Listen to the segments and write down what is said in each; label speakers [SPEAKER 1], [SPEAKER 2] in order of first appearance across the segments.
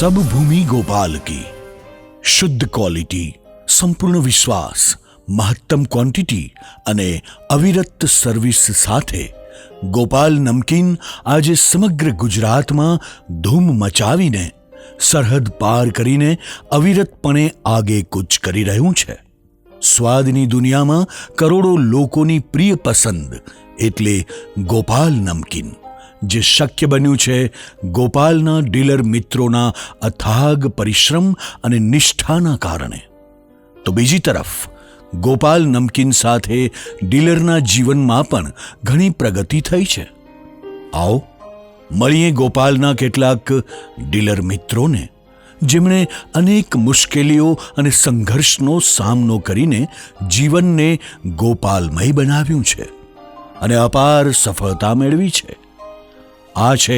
[SPEAKER 1] सब भूमि गोपाल की शुद्ध क्वॉलिटी, संपूर्ण विश्वास, महत्तम क्वॉन्टिटी અને અવિરત સર્વિસ સાથે ગોપાલ નમકીન આજે સમગ્ર ગુજરાતમાં ધૂમ મચાવીને સરહદ પાર કરીને અવિરતપણે આગેકૂચ કરી રહ્યું છે. સ્વાદની દુનિયામાં કરોડો લોકોની પ્રિય પસંદ એટલે ગોપાલ નમકીન, જે શક્ય બન્યું છે ગોપાલના ડીલર મિત્રોના અથાગ પરિશ્રમ અને નિષ્ઠાના કારણે. તો બીજી તરફ ગોપાલ નમકીન સાથે ડીલરના જીવનમાં પણ ઘણી પ્રગતિ થઈ છે. આવો મળીએ ગોપાલના કેટલાક ડીલર મિત્રોને, જેમણે અનેક મુશ્કેલીઓ અને સંઘર્ષનો સામનો કરીને જીવનને ગોપાલમય બનાવ્યું છે અને અપાર સફળતા મેળવી છે. આ છે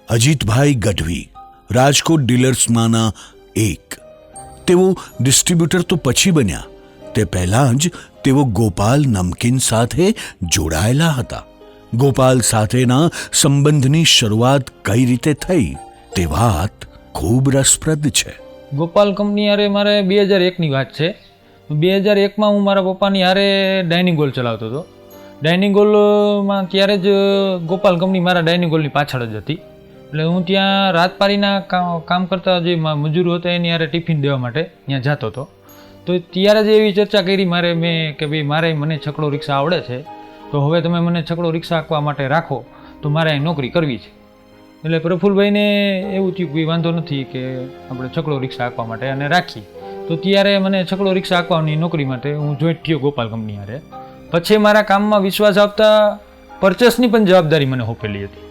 [SPEAKER 1] અજીતભાઈ ગઢવી, રાજકોટ ડીલર્સમાંના એક. તેઓ ડિસ્ટ્રીબ્યુટર તો પછી બન્યા, તે પહેલાં જ તેઓ ગોપાલ નમકીન સાથે જોડાયેલા હતા. ગોપાલ સાથેના સંબંધની શરૂઆત કઈ રીતે થઈ તે વાત ખૂબ રસપ્રદ છે.
[SPEAKER 2] ગોપાલ કંપની હારે મારે 2001ની વાત છે. 2001માં હું મારા પપ્પાની હારે ડાઇનિંગ હોલ ચલાવતો હતો. ડાઇનિંગ હોલમાં ત્યારે જ ગોપાલ કંપની મારા ડાઇનિંગ હોલની પાછળ જ હતી. એટલે હું ત્યાં રાતપારીના કામ કરતા જે મજૂરો હતા એની હારે ટિફિન દેવા માટે ત્યાં જતો હતો. તો ત્યારે જ એવી ચર્ચા કરી મેં કે ભાઈ મને છકડો રિક્ષા આવડે છે, તો હવે તમે મને છકડો રિક્ષા આપવા માટે રાખો, તો મારે અહીં નોકરી કરવી છે. એટલે પ્રફુલભાઈને એવું થયું કે વાંધો નથી કે આપણે છકડો રિક્ષા આપવા માટે અને રાખીએ. તો ત્યારે મને છકડો રિક્ષા આપવાની નોકરી માટે હું જોઈન્ટ થયો ગોપાલ કંપની હારે. પછી મારા કામમાં વિશ્વાસ આપતા પરચેસની પણ જવાબદારી મને સોંપેલી હતી.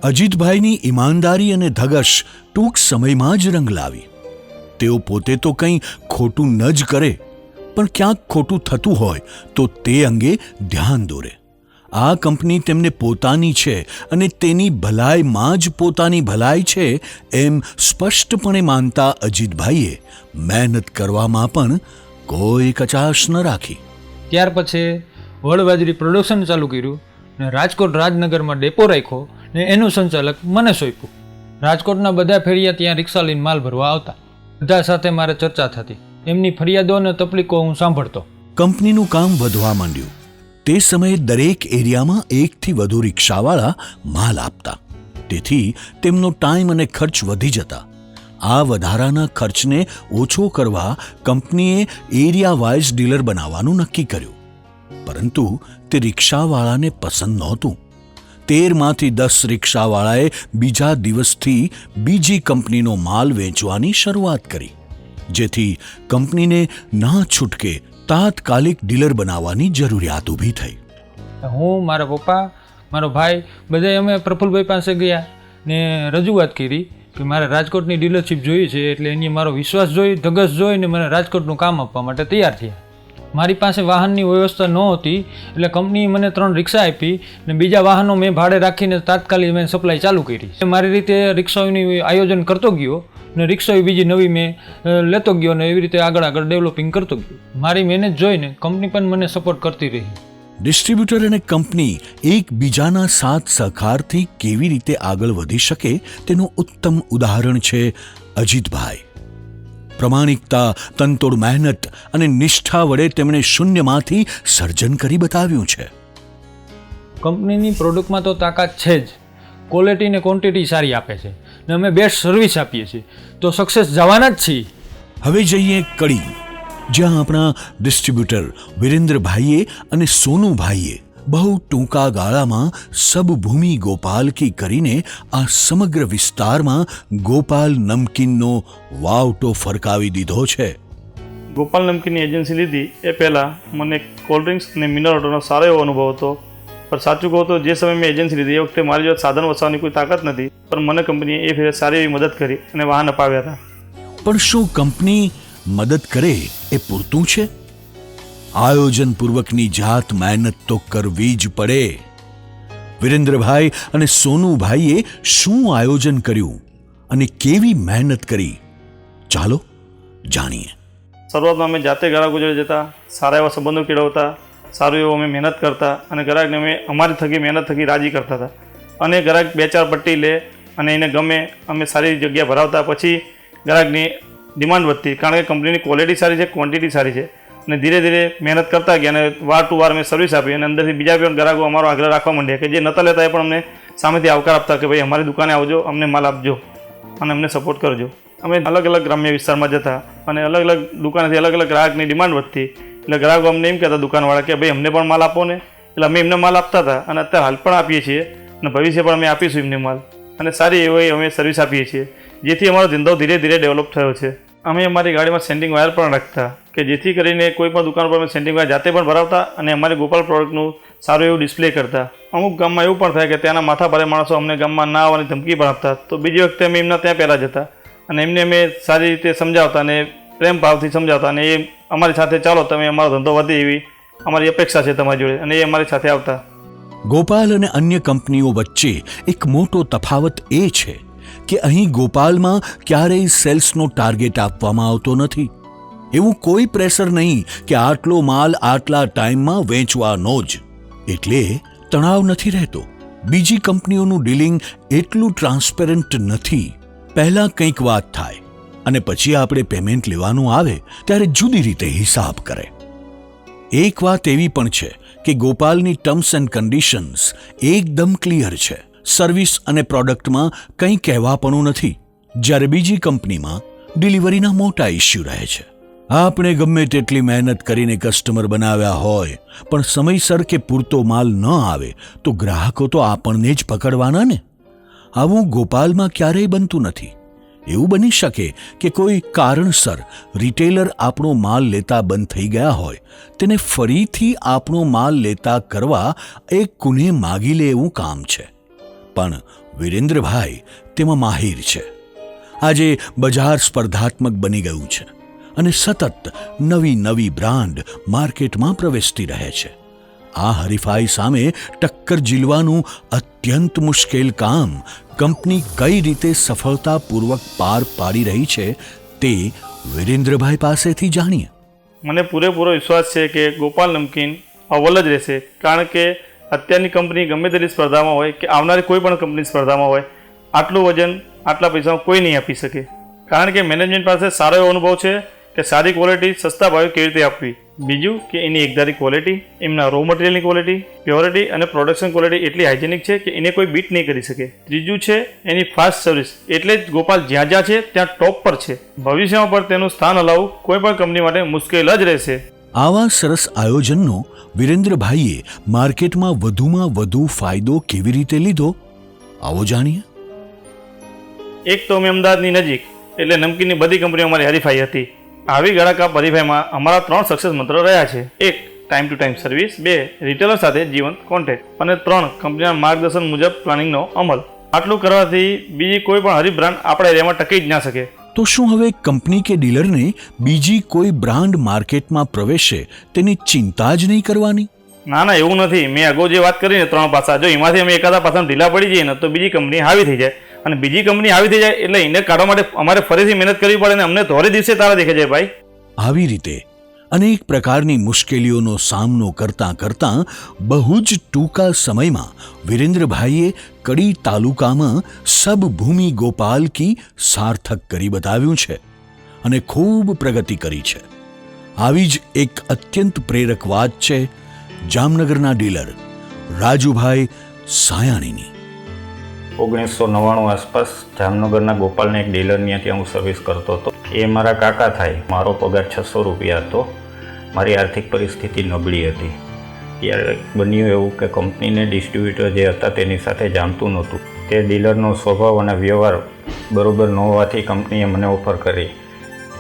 [SPEAKER 1] અજીતભાઈની ઈમાનદારી અને ધગશ ટૂંક સમયમાં જ રંગ લાવી. તેઓ પોતે તો કંઈ ખોટું ન જ કરે, પણ ક્યાંક ખોટું થતું હોય તો તે અંગે ધ્યાન દોરે. આ કંપની તેમને પોતાની છે અને તેની ભલાઈમાં જ પોતાની ભલાઈ છે એમ સ્પષ્ટપણે માનતા અજીતભાઈએ મહેનત કરવામાં પણ કોઈ કચાશ ન રાખી.
[SPEAKER 2] ત્યાર પછી વડબાજરી પ્રોડક્શન ચાલુ કર્યું ને રાજકોટ રાજનગરમાં ડેપો રાખ્યો ને એનું સંચાલક મને સોંપ્યું. રાજકોટના બધા ફેરિયા ત્યાં રિક્ષા લઈને માલ ભરવા આવતા. બધા સાથે મારે ચર્ચા થતી, એમની ફરિયાદો અને તકલીફો હું સાંભળતો.
[SPEAKER 1] કંપનીનું કામ વધવા માંડ્યું. તે સમયે દરેક એરિયામાં એકથી વધુ રિક્ષાવાળા માલ આપતા, તેથી તેમનો ટાઈમ અને ખર્ચ વધી જતા. આ વધારાના ખર્ચને ઓછો કરવા કંપનીએ એરિયા વાઇઝ ડીલર બનાવવાનું નક્કી કર્યું. પરંતુ તે રિક્ષાવાળાને પસંદ નહોતું. 13માંથી 10 રિક્ષાવાળાએ બીજા દિવસથી બીજી કંપનીનો માલ વેચવાની શરૂઆત કરી, જેથી કંપનીને ના છૂટકે તાત્કાલિક ડીલર બનાવવાની જરૂરિયાત ઊભી થઈ.
[SPEAKER 2] હું, મારા પપ્પા, મારો ભાઈ બધા અમે પ્રફુલભાઈ પાસે ગયા ને રજૂઆત કરી કે મારે રાજકોટની ડીલરશીપ જોઈએ છે. એટલે એની મારો વિશ્વાસ જોઈ, ધગશ જોઈને મને રાજકોટનું કામ આપવા માટે તૈયાર થયા. મારી પાસે વાહનની વ્યવસ્થા નહોતી, એટલે કંપનીએ મને 3 રિક્ષા આપી ને બીજા વાહનો મેં ભાડે રાખીને તાત્કાલિક મેં સપ્લાય ચાલુ કરી. મારી રીતે રિક્ષાઓનું આયોજન કરતો ગયો ને રિક્ષાઓ બીજી નવી મેં લેતો ગયો ને એવી રીતે આગળ ડેવલપિંગ કરતો ગયો. મારી મહેનત જોઈને કંપની પણ મને સપોર્ટ કરતી રહી.
[SPEAKER 1] ડિસ્ટ્રીબ્યુટર અને કંપની એકબીજાના સાથ સહકારથી કેવી રીતે આગળ વધી શકે તેનું ઉત્તમ ઉદાહરણ છે અજીતભાઈ. પ્રમાણિકતા, તનતોડ મહેનત અને નિષ્ઠા વડે તેમણે શૂન્યમાંથી સર્જન કરી બતાવ્યું છે.
[SPEAKER 2] કંપનીની પ્રોડક્ટમાં તો તાકાત છે જ, ક્વોલિટી ને ક્વોન્ટિટી સારી આપે છે ને અમે બેસ્ટ સર્વિસ આપીએ છીએ, તો સક્સેસ જવાના જ છીએ.
[SPEAKER 1] હવે જઈએ કડી, જ્યાં આપણા ડિસ્ટ્રીબ્યુટર વિરેન્દ્રભાઈએ અને સોનુભાઈએ બહુ ટૂંકા ગાળામાં સબ ભૂમિ ગોપાલ કી કરીને આ સમગ્ર વિસ્તારમાં ગોપાલ નમકીનનો વાવટો ફરકાવી દીધો છે.
[SPEAKER 3] ગોપાલ નમકીનની એજન્સી લીધી એ પહેલાં મને કોલ્ડ ડ્રિંક્સ અને મિનરલ વોટરનો સારો એવો અનુભવ હતો. પણ સાચું કહું તો જે સમયે મેં એજન્સી લીધી એ વખતે મારી જોડે સાધન વસાવવાની કોઈ તાકાત નથી, પણ મને કંપનીએ એ ફેરે સારી એવી મદદ કરી અને વાહન અપાવ્યા હતા.
[SPEAKER 1] પણ શું કંપની મદદ કરે એ પૂરતું છે? આયોજનપૂર્વકની જાત મહેનત તો કરવી જ પડે. વિરેન્દ્રભાઈ અને સોનુભાઈએ શું આયોજન કર્યું અને કેવી મહેનત કરી, ચાલો જાણીએ.
[SPEAKER 3] શરૂઆતમાં અમે જાતે ગ્રાહકો જોડે જતા, સારા એવા સંબંધો કેળવતા, સારું એવું અમે મહેનત કરતા અને ગ્રાહકને અમે અમારી થકી મહેનત થકી રાજી કરતા હતા. અને ગ્રાહક 2-4 પટ્ટી લે અને એને ગમે, અમે સારી જગ્યા ભરાવતા. પછી ગ્રાહકની ડિમાન્ડ વધતી, કારણ કે કંપનીની ક્વોલિટી સારી છે, ક્વોન્ટિટી સારી છે. અને ધીરે ધીરે મહેનત કરતા ગયા અને વાર ટુ વાર મેં સર્વિસ આપી અને અંદરથી બીજા પણ ગ્રાહકો અમારો આગ્રહ રાખવા માંડ્યા કે જે નહોતા લેતા એ પણ અમને સામેથી આવકાર આપતા કે ભાઈ અમારી દુકાને આવજો, અમને માલ આપજો અને અમને સપોર્ટ કરજો. અમે અલગ અલગ ગ્રામ્ય વિસ્તારમાં જતા અને અલગ અલગ દુકાનેથી અલગ અલગ ગ્રાહકની ડિમાન્ડ વધતી, એટલે ગ્રાહકો અમને એમ કહેતા દુકાનવાળા કે ભાઈ અમને પણ માલ આપો ને, એટલે અમે એમને માલ આપતા હતા અને અત્યારે હાલ પણ આપીએ છીએ અને ભવિષ્ય પણ અમે આપીશું એમને માલ અને સારી એવી અમે સર્વિસ આપીએ છીએ, જેથી અમારો ધંધો ધીરે ધીરે ડેવલપ થયો છે. અમે અમારી ગાડીમાં સેન્ડિંગ વાયર પણ રાખતા કે જેથી કરીને કોઈ પણ દુકાન પર અમે સેન્ડિંગ વાયર જાતે પણ ભરાવતા અને અમારી ગોપાલ પ્રોડક્ટનું સારું એવું ડિસ્પ્લે કરતા. અમુક ગામમાં એવું પણ થાય કે ત્યાંના માથા ભારે માણસો અમને ગામમાં ના આવવાની ધમકી પણ આપતા, તો બીજી વખતે અમે એમના ત્યાં પહેલાં જતા અને એમને અમે સારી રીતે સમજાવતા અને પ્રેમ ભાવથી સમજાવતા અને એ અમારી સાથે ચાલો તમે અમારો ધંધો વધે એવી અમારી અપેક્ષા છે તમારી જોડે, અને એ અમારી સાથે આવતા.
[SPEAKER 1] ગોપાલ અને અન્ય કંપનીઓ વચ્ચે એક મોટો તફાવત એ છે કે અહીં ગોપાલમાં ક્યારેય સેલ્સનો ટાર્ગેટ આપવામાં આવતો નથી. એવું કોઈ પ્રેશર નહીં કે આટલો માલ આટલા ટાઈમમાં વેચવાનો જ, એટલે તણાવ નથી રહેતો. બીજી કંપનીઓનું ડીલિંગ એટલું ટ્રાન્સપેરન્ટ નથી. પહેલાં કંઈક વાત થાય અને પછી આપણે પેમેન્ટ લેવાનું આવે ત્યારે જુદી રીતે હિસાબ કરે. એક વાત એવી પણ છે કે ગોપાલની ટર્મ્સ એન્ડ કન્ડિશન્સ એકદમ ક્લિયર છે. સર્વિસ અને પ્રોડક્ટમાં કંઈ કહેવાપણું નથી, જ્યારે બીજી કંપનીમાં ડિલિવરીના મોટા ઇસ્યુ રહે છે. આપણે ગમે તેટલી મહેનત કરીને કસ્ટમર બનાવ્યા હોય પણ સમયસર કે પૂરતો માલ ન આવે તો ગ્રાહકો તો આપણને જ પકડવાના ને. આવું ગોપાલમાં ક્યારેય બનતું નથી. એવું બની શકે કે કોઈ કારણસર રિટેલર આપણો માલ લેતા બંધ થઈ ગયા હોય, તેને ફરીથી આપણો માલ લેતા કરવા એક કુને માગી લે એવું કામ છે. પણ વિરેન્દ્રભાઈ તેમાં માહિર છે. આજે બજાર સ્પર્ધાત્મક બની ગયું છે અને સતત નવી નવી બ્રાન્ડ માર્કેટમાં પ્રવેશતી રહે છે. આ હરીફાઈ સામે ટક્કર ઝીલવાનું અત્યંત મુશ્કેલ કામ કંપની કઈ રીતે સફળતાપૂર્વક પાર પાડી રહી છે તે વિરેન્દ્રભાઈ પાસેથી જાણીએ.
[SPEAKER 3] મને પૂરેપૂરો વિશ્વાસ છે કે ગોપાલ નમકીન અવ્વલ જ રહેશે, કારણ કે અત્યારની કંપની ગમે તેટલી સ્પર્ધામાં હોય કે આવનારી કોઈ પણ કંપની સ્પર્ધામાં હોય, આટલું વજન આટલા પૈસામાં કોઈ નહીં આપી શકે, કારણ કે મેનેજમેન્ટ પાસે સારો એવો અનુભવ છે કે સારી ક્વોલિટી સસ્તા ભાવે કેવી રીતે આપવી. બીજું કે એની એકધારી ક્વોલિટી, એમના રો મટીરિયલની ક્વોલિટી, પ્યોરિટી અને પ્રોડક્શન ક્વોલિટી એટલી હાઇજેનિક છે કે એને કોઈ બીટ નહીં કરી શકે. ત્રીજું છે એની ફાસ્ટ સર્વિસ, એટલે જ ગોપાલ જ્યાં જ્યાં છે ત્યાં ટોપ પર છે. ભવિષ્યમાં પણ તેનું સ્થાન હલાવવું કોઈ પણ કંપની માટે મુશ્કેલ જ રહેશે.
[SPEAKER 1] આવા સરસ આયોજનનો વિરેન્દ્રભાઈએ માર્કેટમાં વધુમાં વધુ ફાયદો કેવી રીતે લીધો, આવો જાણીએ.
[SPEAKER 3] એક તો અમે અમદાવાદની નજીક એટલે નમકીનની બધી કંપનીઓ અમારી હરીફાઈ હતી. આવી ગળાકાપ હરીફાઈમાં અમારા 3 સક્સેસ મંત્ર રહ્યા છે. 1. Time to time service, 2. Retailer સાથે જીવંત કોન્ટેક્ટ અને 3. કંપનીના માર્ગદર્શન મુજબ પ્લાનિંગનો અમલ. આટલું કરવાથી બીજી કોઈ પણ હરીફ બ્રાન્ડ આપણા એરિયામાં ટકી જ ના શકે.
[SPEAKER 1] તો શું હવે કંપની કે ડીલરને બીજી કોઈ બ્રાન્ડ માર્કેટમાં પ્રવેશે તેની ચિંતા જ નહીં કરવાની?
[SPEAKER 3] ના ના, એવું નથી. મેં અગાઉ જે વાત કરીને 3 પાસા, જો એમાંથી અમે એકાદા પાસામાં ઢીલા પડી જઈએ ને તો બીજી કંપની હાવી થઈ જાય, અને બીજી કંપની આવી થઈ જાય એટલે એને કાઢવા માટે અમારે ફરીથી મહેનત કરવી પડે ને અમને ધોરે દિવસે તારા દેખે જાય ભાઈ.
[SPEAKER 1] આવી રીતે અનેક પ્રકારની મુશ્કેલીઓનો સામનો કરતાં કરતાં બહુ જ ટૂંકા સમયમાં વિરેન્દ્રભાઈએ કડી તાલુકામાં સબભૂમિ ગોપાલ કી સાર્થક કરી બતાવ્યું છે અને ખૂબ પ્રગતિ કરી છે. આવી જ એક અત્યંત પ્રેરક વાત છે જામનગરના ડીલર રાજુભાઈ સાયાણીની.
[SPEAKER 4] 1999 આસપાસ જામનગરના ગોપાલને એક ડીલરની ત્યાં હું સર્વિસ કરતો હતો. એ મારા કાકા થાય. મારો પગાર 600 રૂપિયા હતો. મારી આર્થિક પરિસ્થિતિ નબળી હતી. ત્યારે બન્યું એવું કે કંપનીને ડિસ્ટ્રીબ્યુટર જે હતા તેની સાથે જામતું નહોતું. તે ડીલરનો સ્વભાવ અને વ્યવહાર બરોબર ન હોવાથી કંપનીએ મને ઓફર કરી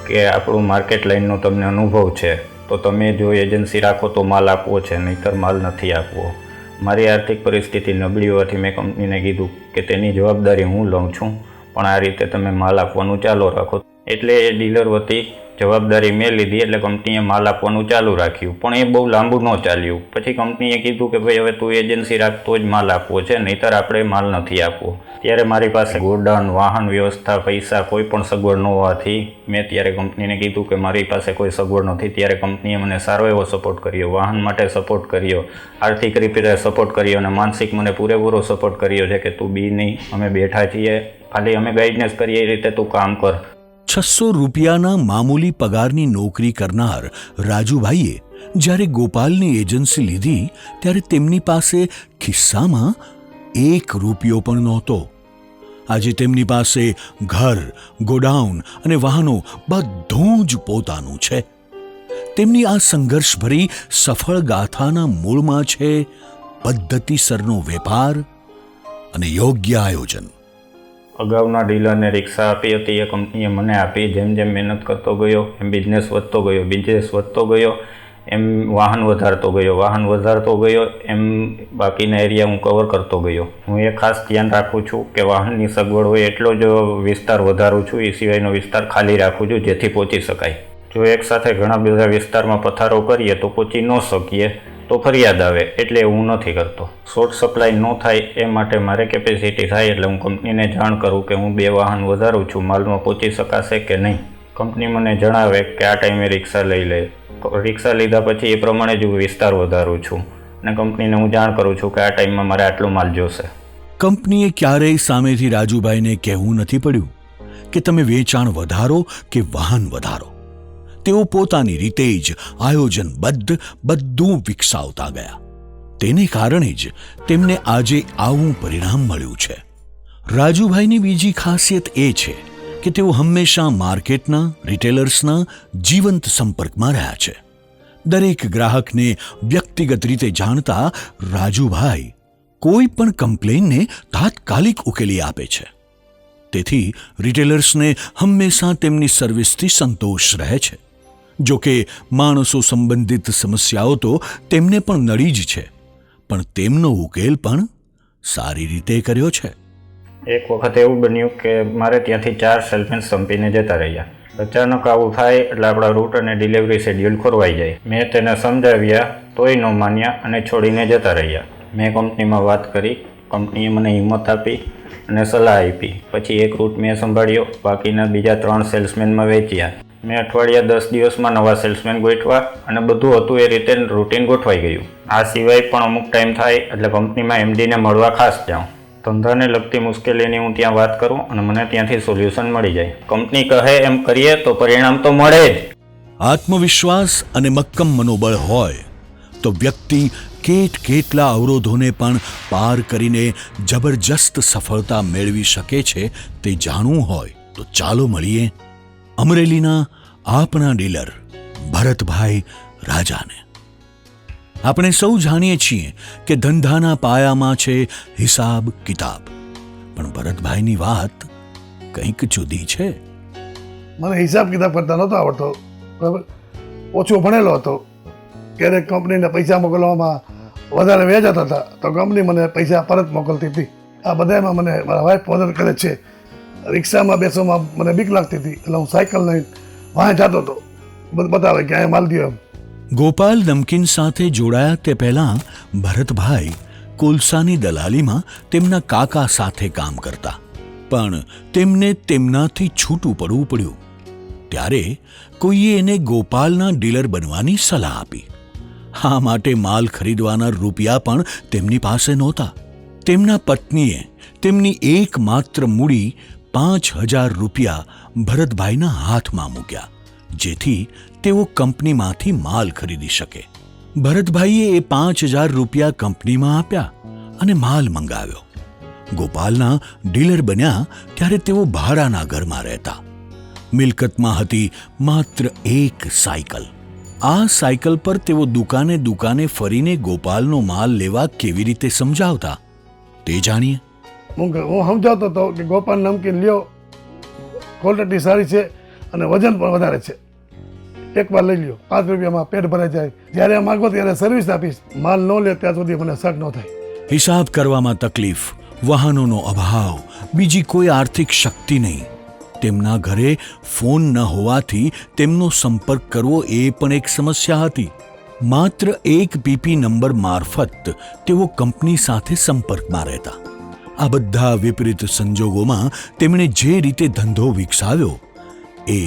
[SPEAKER 4] કે આપણું માર્કેટ લાઇનનો તમને અનુભવ છે તો તમે જો એજન્સી રાખો તો માલ આપવો છે, નહીંતર માલ નથી આપવો. મારી આર્થિક પરિસ્થિતિ નબળી હોવાથી મેં કંપનીને કીધું કે તેની જવાબદારી હું લઉં છું, પણ આ રીતે તમે માલ આપવાનું ચાલુ રાખો. એટલે એ ડીલર વતી જવાબદારી મેં લીધી, એટલે કંપનીએ માલ આપવાનું ચાલુ રાખ્યું. પણ એ બહુ લાંબુ ન ચાલ્યું. પછી કંપનીએ કીધું કે ભાઈ હવે તું એજન્સી રાખતો જ માલ આપવો છે, નહીંતર આપણે માલ નથી આપવો. ત્યારે મારી પાસે ગોડાઉન, વાહન વ્યવસ્થા, પૈસા કોઈ પણ સગવડ ન હોવાથી મેં ત્યારે કંપનીને કીધું કે મારી પાસે કોઈ સગવડ નથી. ત્યારે કંપનીએ મને સારો એવો સપોર્ટ કર્યો, વાહન માટે સપોર્ટ કર્યો, આર્થિક રીતે સપોર્ટ કર્યો અને માનસિક મને પૂરેપૂરો સપોર્ટ કર્યો છે કે તું બી નહીં, અમે બેઠા છીએ, ખાલી અમે ગાઈડનેસ કરીએ એ રીતે તું કામ કર.
[SPEAKER 1] ₹600 મામૂલી પગારની નોકરી કરનાર રાજુભાઈએ જ્યારે ગોપાલની એજન્સી લીધી ત્યારે તેમની પાસે ખિસ્સામાં ₹1 પણ નહોતો. આજે તેમની પાસે ઘર, ગોડાઉન અને વાહનો બધું જ પોતાનું છે. તેમની આ સંઘર્ષભરી સફળ ગાથાના મૂળમાં છે પદ્ધતિસરનો વેપાર અને યોગ્ય આયોજન.
[SPEAKER 4] અગાઉના ડીલરને રિક્ષા આપી હતી, એ કંપનીએ મને આપી. જેમ જેમ મહેનત કરતો ગયો એમ બિઝનેસ વધતો ગયો એમ વાહન વધારતો ગયો એમ બાકીના એરિયા હું કવર કરતો ગયો. હું એ ખાસ ધ્યાન રાખું છું કે વાહનની સગવડ હોય એટલો જ વિસ્તાર વધારું છું, એ સિવાયનો વિસ્તાર ખાલી રાખું છું જેથી પહોંચી શકાય. જો એકસાથે ઘણા બધા વિસ્તારમાં પથારો કરીએ તો પહોંચી ન શકીએ તો ફરિયાદ આવે, એટલે હું નથી કરતો. શોર્ટ સપ્લાય ન થાય એ માટે મારે કેપેસિટી થાય એટલે હું કંપનીને જાણ કરું કે હું 2 વાહન વધારું છું, માલમાં પહોંચી શકાશે કે નહીં. કંપની મને જણાવે કે આ ટાઈમે રિક્ષા લઈ લે. રિક્ષા લીધા પછી એ પ્રમાણે જ હું વિસ્તાર વધારું છું અને કંપનીને હું જાણ કરું છું કે આ ટાઈમમાં મારે આટલો માલ જોશે.
[SPEAKER 1] કંપનીએ ક્યારેય સામેથી રાજુભાઈને કહેવું નથી પડ્યું કે તમે વેચાણ વધારો કે વાહન વધારો. તેઓ પોતાની રીતે જ આયોજનબદ્ધ બધું વિકસાવતા ગયા. તેને કારણે જ તેમને આજે આવું પરિણામ મળ્યું છે. રાજુભાઈની બીજી ખાસિયત એ છે કે તેઓ હંમેશા માર્કેટના, રિટેલર્સના જીવંત સંપર્કમાં રહ્યા છે. દરેક ગ્રાહકને વ્યક્તિગત રીતે જાણતા રાજુભાઈ કોઈ પણ કમ્પ્લેનને તાત્કાલિક ઉકેલી આપે છે. તેથી રિટેલર્સને હંમેશા તેમની સર્વિસથી સંતોષ રહે છે. જો કે માણસો સંબંધિત સમસ્યાઓ તો તેમને પણ નડી જ છે, પણ તેમનો ઉકેલ પણ સારી રીતે કર્યો છે.
[SPEAKER 4] એક વખત એવું બન્યું કે મારે ત્યાંથી 4 સેલ્સમેન સંપીને જતા રહ્યા. અચાનક આવું થાય એટલે આપણા રૂટ અને ડિલિવરી શેડ્યુલ ખોરવાઈ જાય. મેં તેને સમજાવ્યા તોય ન માન્યા અને છોડીને જતા રહ્યા. મેં કંપનીમાં વાત કરી, કંપનીએ મને હિંમત આપી અને સલાહ આપી. પછી એક રૂટ મેં સંભાળ્યો, બાકીના બીજા 3 સેલ્સમેનમાં વેચ્યા. મેં અઠવાડિયા 10 દિવસમાં નવા સેલ્સમેન ગોઠવા અને બધું હતું એ રીતે રૂટીન ગોઠવાઈ ગયું. આ સિવાય પણ અમુક ટાઈમ થાય એટલે કંપનીમાં એમડીને મળવા ખાસ જાઉં. ધંધાને લગતી મુશ્કેલીની હું ત્યાં વાત કરું અને મને ત્યાંથી સોલ્યુશન મળી જાય. કંપની કહે એમ કરીએ તો પરિણામ તો મળે જ.
[SPEAKER 1] આત્મવિશ્વાસ અને મક્કમ મનોબળ હોય તો વ્યક્તિ કેટલા અવરોધોને પણ પાર કરીને જબરજસ્ત સફળતા મેળવી શકે છે તે જાણવું હોય તો ચાલો મળીએ અમરેલીના આપણા ડીલર ભરતભાઈ રાજાને. આપણે સૌ જાણીએ છીએ કે ધંધાના પાયામાં છે હિસાબ કિતાબ, પણ ભરતભાઈની વાત કંઈક જુદી છે.
[SPEAKER 5] મને હિસાબ કિતાબ કરતા નહોતો આવડતો, બરાબર. ઓછો ભણેલો હતો. ક્યારેક કંપનીને પૈસા મોકલવામાં વધારે વ્યાજતા હતા તો કંપની મને પૈસા પરત મોકલતી હતી. આ બધામાં મને મારા વાઈફ મદદ કરે છે. રિક્ષામાં બેસવામાં મને બીક લાગતી હતી એટલે હું સાયકલ લઈને વાંહે જતો હતો, બતાવે કે અહીંયા માલ દો એમ.
[SPEAKER 1] ગોપાલ નમકીન સાથે જોડાયા તે પહેલાં ભરતભાઈ કોલસાની દલાલીમાં તેમના કાકા સાથે કામ કરતા, પણ તેમને તેમનાથી છૂટું પડવું પડ્યું. ત્યારે કોઈએ એને ગોપાલના ડીલર બનવાની સલાહ આપી. આ માટે માલ ખરીદવાના રૂપિયા પણ તેમની પાસે નહોતા. તેમના પત્નીએ તેમની એકમાત્ર મૂડી ₹5000 ભરતભાઈના હાથમાં મૂક્યા, જેથી તેઓ કંપનીમાંથી માલ ખરીદી શકે. ભરતભાઈએ એ ₹5000 કંપનીમાં આપ્યા અને માલ મંગાવ્યો. ગોપાલના ડીલર બન્યા ત્યારે તેઓ ભાડાના ઘરમાં રહેતા. મિલકતમાં હતી માત્ર એક સાયકલ. આ સાયકલ પર તેઓ દુકાને ફરીને ગોપાલનો માલ લેવા કેવી રીતે સમજાવતા તે જાણીએ.
[SPEAKER 5] હું સમજાવતો હતો કે ગોપાલ નમકીન લ્યો, ક્વોલિટી સારી છે અને વજન પણ વધારે છે, એકવાર લઈ લ્યો, ₹5 પેટ ભરાઈ જાય. જ્યારે માગો ત્યારે સર્વિસ આપીશ, માલ ન લે ત્યાં સુધી મને શક ન થાય.
[SPEAKER 1] હિસાબ કરવામાં તકલીફ, વાહનોનો અભાવ, બીજી કોઈ આર્થિક શક્તિ નહીં. તેમના ઘરે ફોન ન હોવાથી તેમનો સંપર્ક કરવો એ પણ એક સમસ્યા હતી. માત્ર એક પીપી નંબર મારફત તેઓ કંપની સાથે સંપર્કમાં રહેતા. આ બધા વિપરીત સંજોગોમાં તેમણે જે રીતે ધંધો વિકસાવ્યો એ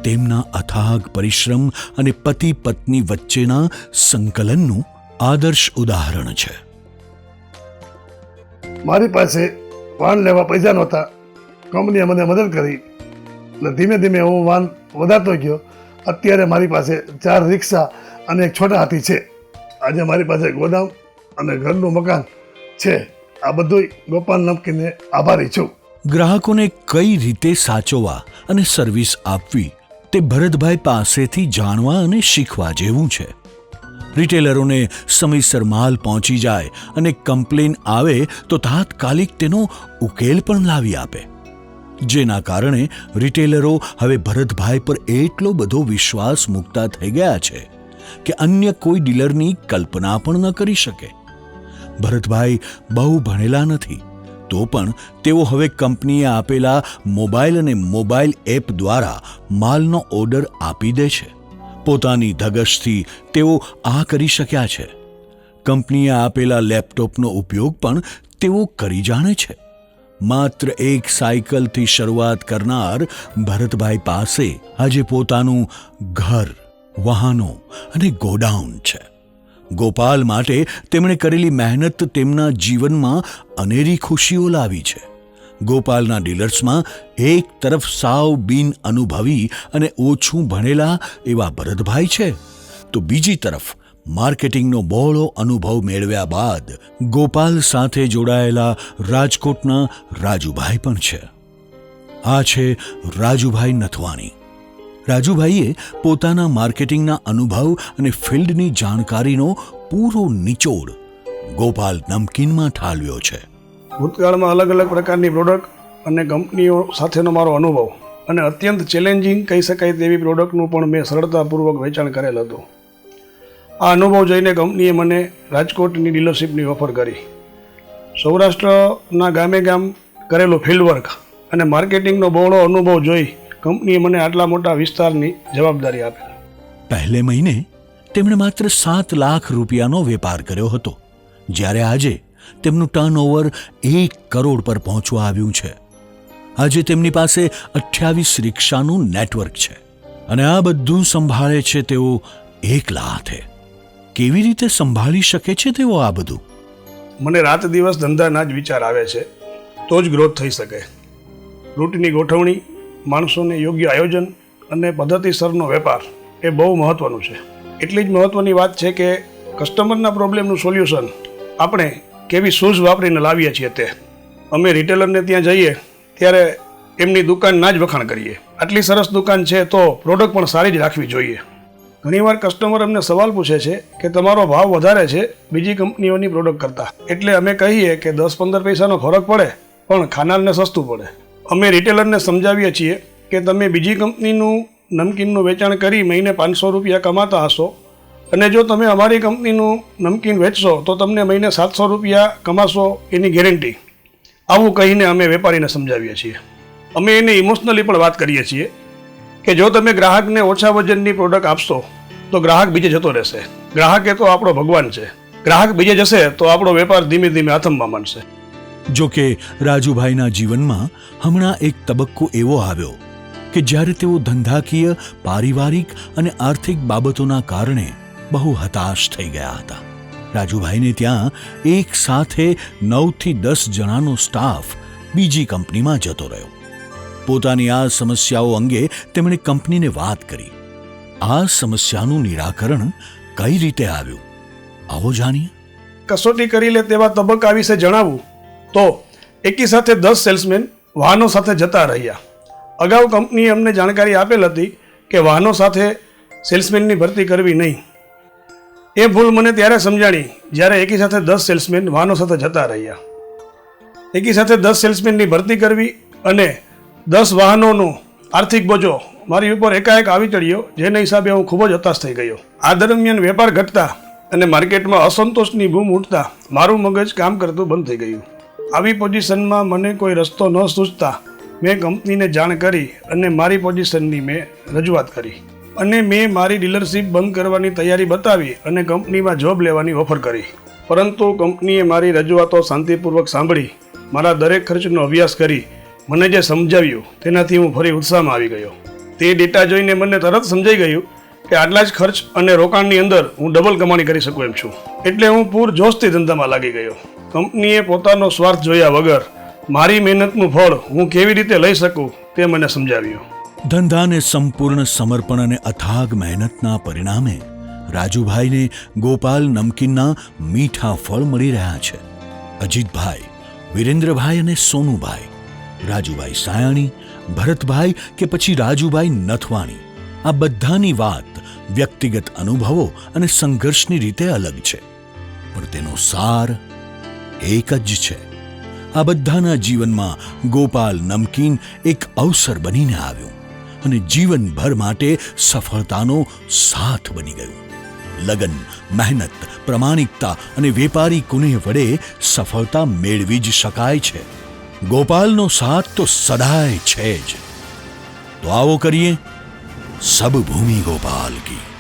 [SPEAKER 1] તેમના અથાગ પરિશ્રમ અને પતિ પત્ની વચ્ચેના સંકલનનું આદર્શ ઉદાહરણ છે.
[SPEAKER 5] મારી પાસે વાહન લેવા પૈસા નહોતા. કંપનીએ મને મદદ કરી એટલે ધીમે ધીમે હું વાન વધારતો ગયો. અત્યારે મારી પાસે 4 રિક્ષા અને એક છોટા હાથી છે. આજે મારી પાસે ગોદામ અને ઘરનું મકાન છે. આ બધું ગોપાલ નમકીને આભારી છું.
[SPEAKER 1] ગ્રાહકોને કઈ રીતે સાચવવા અને સર્વિસ આપવી તે ભરતભાઈ પાસેથી જાણવા અને શીખવા જેવું છે. રિટેલરોને સમયસર માલ પહોંચી જાય અને કમ્પ્લેન આવે તો તાત્કાલિક તેનો ઉકેલ પણ લાવી આપે, જેના કારણે રિટેલરો હવે ભરતભાઈ પર એટલો બધો વિશ્વાસ મૂકતા થઈ ગયા છે કે અન્ય કોઈ ડીલરની કલ્પના પણ ન કરી શકે. ભરતભાઈ બહુ ભણેલા નથી, તો પણ તેઓ હવે કંપનીએ આપેલા મોબાઈલ અને મોબાઈલ એપ દ્વારા માલનો ઓર્ડર આપી દે છે. પોતાની ધગશથી તેઓ આ કરી શક્યા છે. કંપનીએ આપેલા લેપટોપનો ઉપયોગ પણ તેઓ કરી જાણે છે. માત્ર એક સાયકલથી શરૂઆત કરનાર ભરતભાઈ પાસે આજે પોતાનું ઘર, વાહનો અને ગોડાઉન છે. ગોપાલ માટે તેમણે કરેલી મહેનત તેમના જીવનમાં અનેરી ખુશીઓ લાવી છે. ગોપાલના ડીલર્સમાં એક તરફ સાવ બિન અનુભવી અને ઓછું ભણેલા એવા ભરતભાઈ છે, તો બીજી તરફ માર્કેટિંગનો બહોળો અનુભવ મેળવ્યા બાદ ગોપાલ સાથે જોડાયેલા રાજકોટના રાજુભાઈ પણ છે. આ છે રાજુભાઈ નથવાણી. રાજુભાઈએ પોતાના માર્કેટિંગના અનુભવ અને ફિલ્ડની જાણકારીનો પૂરો નિચોડ ગોપાલ નમકીનમાં ઠાલવ્યો છે.
[SPEAKER 6] ભૂતકાળમાં અલગ અલગ પ્રકારની પ્રોડક્ટ અને કંપનીઓ સાથેનો મારો અનુભવ અને અત્યંત ચેલેન્જિંગ કહી શકાય તેવી પ્રોડક્ટનું પણ મેં સરળતાપૂર્વક વેચાણ કરેલ હતું. આ અનુભવ જોઈને કંપનીએ મને રાજકોટની ડીલરશીપની ઓફર કરી. સૌરાષ્ટ્રના ગામે ગામ કરેલું ફિલ્ડવર્ક અને માર્કેટિંગનો બહોળો અનુભવ જોઈ કંપનીએ મને આટલા મોટા વિસ્તારની જવાબદારી આપી.
[SPEAKER 1] પહેલે મહિને તેમણે માત્ર 7 લાખ રૂપિયાનો વેપાર કર્યો હતો, જ્યારે આજે તેમનું ટર્નઓવર 1 કરોડ પર પહોંચવા આવ્યું છે. આજે તેમની પાસે 28 રિક્ષાનું નેટવર્ક છે અને આ બધું સંભાળે છે તેઓ એકલા હાથે. કેવી રીતે સંભાળી શકે છે તેઓ આ બધું?
[SPEAKER 6] મને રાત દિવસ ધંધાના જ વિચાર આવે છે, તો જ ગ્રોથ થઈ શકે. રૂટની ગોઠવણી, માણસોને યોગ્ય આયોજન અને પદ્ધતિસરનો વેપાર એ બહુ મહત્ત્વનું છે. એટલી જ મહત્ત્વની વાત છે કે કસ્ટમરના પ્રોબ્લેમનું સોલ્યુશન આપણે કેવી સૂઝ વાપરીને લાવીએ છીએ તે. અમે રિટેલરને ત્યાં જઈએ ત્યારે એમની દુકાનના જ વખાણ કરીએ. આટલી સરસ દુકાન છે તો પ્રોડક્ટ પણ સારી જ રાખવી જોઈએ. ઘણીવાર કસ્ટમર અમને સવાલ પૂછે છે કે તમારો ભાવ વધારે છે બીજી કંપનીઓની પ્રોડક્ટ કરતાં. એટલે અમે કહીએ કે 10-15 પૈસાનો ફરક પડે પણ ખાનારને સસ્તું પડે. અમે રિટેલરને સમજાવીએ છીએ કે તમે બીજી કંપનીનું નમકીનનું વેચાણ કરી મહિને 500 રૂપિયા કમાતા હશો અને જો તમે અમારી કંપનીનું નમકીન વેચશો તો તમને મહિને 700 રૂપિયા કમાશો એની ગેરંટી. આવું કહીને અમે વેપારીને સમજાવીએ છીએ. અમે એને ઇમોશનલી પણ વાત કરીએ છીએ કે જો તમે ગ્રાહકને ઓછા વજનની પ્રોડક્ટ આપશો તો ગ્રાહક બીજે જતો રહેશે. ગ્રાહક એ તો આપણો ભગવાન છે. ગ્રાહક બીજે જશે તો આપણો વેપાર ધીમે ધીમે આથમવા માંડશે.
[SPEAKER 1] જો કે રાજુભાઈના જીવનમાં હમણાં એક તબક્કો એવો આવ્યો કે જ્યારે તેઓ ધંધાકીય, પારિવારિક અને આર્થિક બાબતોના કારણે બહુ હતાશ થઈ ગયા હતા. રાજુભાઈને ત્યાં એક સાથે 9થી 10 જણાનો સ્ટાફ બીજી કંપનીમાં જતો રહ્યો. પોતાની આ સમસ્યાઓ અંગે તેમણે કંપનીને વાત કરી. આ સમસ્યાનું નિરાકરણ કઈ રીતે આવ્યું, આવો જાણીએ.
[SPEAKER 6] કસોટી કરી લે તેવા તબક્કા વિશે જણાવું તો એકી સાથે 10 સેલ્સમેન વાહનો સાથે જતા રહ્યા. અગાઉ કંપનીએ અમને જાણકારી આપેલ હતી કે વાહનો સાથે સેલ્સમેનની ભરતી કરવી નહીં. એ ભૂલ મને ત્યારે સમજાણી જ્યારે એકી સાથે 10 સેલ્સમેન વાહનો સાથે જતા રહ્યા. એકી સાથે 10 સેલ્સમેનની ભરતી કરવી અને 10 વાહનોનો આર્થિક બોજો મારી ઉપર એકાએક આવી ચડ્યો, જેના હિસાબે હું ખૂબ જ હતાશ થઈ ગયો. આ દરમિયાન વેપાર ઘટતા અને માર્કેટમાં અસંતોષની બૂમ ઉઠતા મારું મગજ કામ કરતું બંધ થઈ ગયું. આવી પોઝિશનમાં મને કોઈ રસ્તો ન સૂચતા મેં કંપનીને જાણ કરી અને મારી પોઝિશનની મેં રજૂઆત કરી અને મેં મારી ડીલરશીપ બંધ કરવાની તૈયારી બતાવી અને કંપનીમાં જોબ લેવાની ઓફર કરી. પરંતુ કંપનીએ મારી રજૂઆતો શાંતિપૂર્વક સાંભળી, મારા દરેક ખર્ચનો અભ્યાસ કરી મને જે સમજાવ્યું તેનાથી હું ફરી ઉત્સાહમાં આવી ગયો. તે ડેટા જોઈને મને તરત સમજાઈ ગયું કે આટલા જ ખર્ચ અને રોકાણની અંદર હું ડબલ કમાણી કરી શકું એમ છું. એટલે હું પૂરજોશથી ધંધામાં લાગી ગયો. કંપનીએ પોતાનો સ્વાર્થ જોયા વગર મારી મહેનતનું ફળ હું કેવી રીતે લઈ શકું તે મને સમજાવ્યું.
[SPEAKER 1] ધંધાને સંપૂર્ણ સમર્પણ અને અથાગ મહેનતના પરિણામે રાજુભાઈને ગોપાલ નમકીનના મીઠા ફળ મળી રહ્યા છે. અજીતભાઈ, વિરેન્દ્રભાઈ અને સોનુભાઈ, રાજુભાઈ સાયાણી, ભરતભાઈ કે પછી રાજુભાઈ નથવાણી, આ બધાની વાત વ્યક્તિગત અનુભવો અને સંઘર્ષની રીતે અલગ છે, પણ તેનો સાર એક જ છે. આ બધાના જીવનમાં ગોપાલ નમકીન એક અવસર બનીને આવ્યું અને જીવનભર માટે સફળતાનો સાથ બની ગયું. લગન, મહેનત, પ્રામાણિકતા અને વેપારી કુનેહ વડે સફળતા મેળવી જ શકાય છે. ગોપાલનો સાથ તો સદાય છે જ. તો આવો કરીએ સબ ભૂમિ ગોપાલ કી.